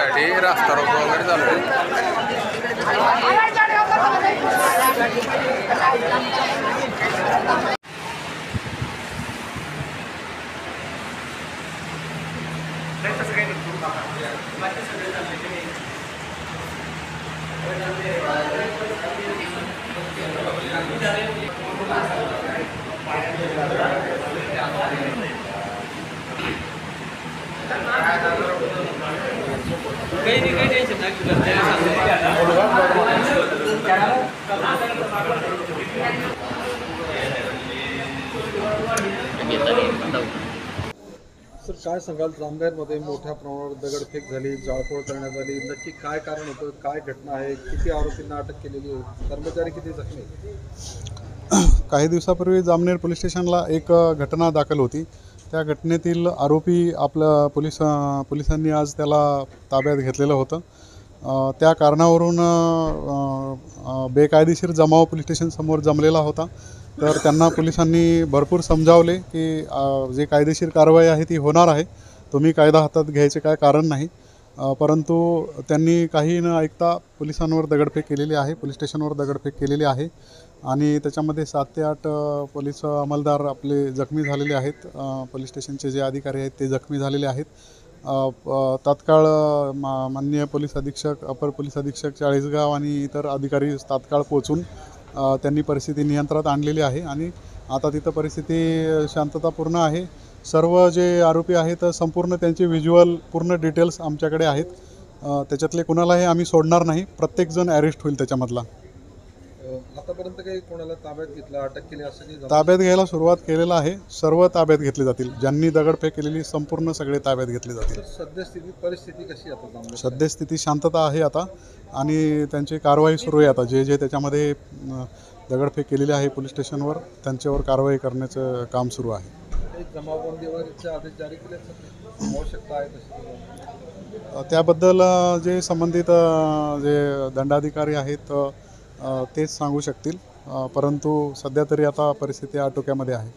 त्यासाठी रस्ता रोको वगैरे चालू आहे. सर काय सांगाल, जामनेरमध्ये मोठ्या प्रमाणावर दगडफेक झाली, जाळपोळ करण्यात आली, नक्की काय कारण होतं, काय घटना आहे, किती आरोपींना अटक केलेली आहे, कर्मचारी किती जखमी आहेत? काही दिवसापूर्वी जामनेर पोलीस स्टेशनला एक घटना दाखल होती. त्या घटनेतील आरोपी आपल्या पोलिसांनी आज त्याला ताब्यात घेतलेलं होतं. त्या कारणावरून बेकायदेशीर जमाव पोलीस स्टेशनसमोर जमलेला होता. तर त्यांना पोलिसांनी भरपूर समजावले की जे कायदेशीर कारवाई आहे ती होणार आहे, तुम्ही कायदा हातात घ्यायचे काय कारण नाही. परंतु त्यांनी काही न ऐकता पोलिसांवर दगडफेक केलेली आहे, पोलीस स्टेशनवर दगडफेक केलेली आहे आणि त्याच्यामध्ये 7 ते 8 पोलीस अंमलदार आपले जखमी झालेले आहेत. पोलीस स्टेशनचे जे अधिकारी आहेत ते जखमी झालेले आहेत. तात्काळ माननीय पोलीस अधीक्षक, अपर पोलीस अधीक्षक चाळीसगाव आणि इतर अधिकारी तात्काळ पोचून त्यांनी परिस्थिती नियंत्रणात आणलेली आहे आणि आता तिथं परिस्थिती शांततापूर्ण आहे. सर्व जे आरोपी आहेत संपूर्ण त्यांचे व्हिज्युअल पूर्ण डिटेल्स आमच्याकडे आहेत. त्याच्यातले कुणालाही आम्ही सोडणार नाही, प्रत्येकजण अरेस्ट होईल त्याच्यामधला. आतापर्यंत काही कोणाला ताब्यात घेतलं, अटक केली असं काही? ताब्यात घ्यायला सुरुवात केलेलं आहे. सर्व ताब्यात घेतले जातील, ज्यांनी दगडफेक केलेली संपूर्ण सगळे ताब्यात घेतले जातील. सद्यस्थिती परिस्थिती कशी आता जामनेर? सद्यस्थिती शांतता आहे आता आणि त्यांची कारवाई सुरू आहे. आता जे त्याच्यामध्ये दगडफेक केलेली आहे पोलीस स्टेशनवर त्यांच्यावर कारवाई करण्याचं काम सुरू आहे. जमावबंदीवरचे आदेश जारी केल्याची आवश्यकता आहे तशी? त्याबद्दल जे संबंधित जे दंडाधिकारी आहेत तेच सांगू शकतील. परंतु सध्या तरी आता परिस्थिती आटोक्यामध्ये आहे.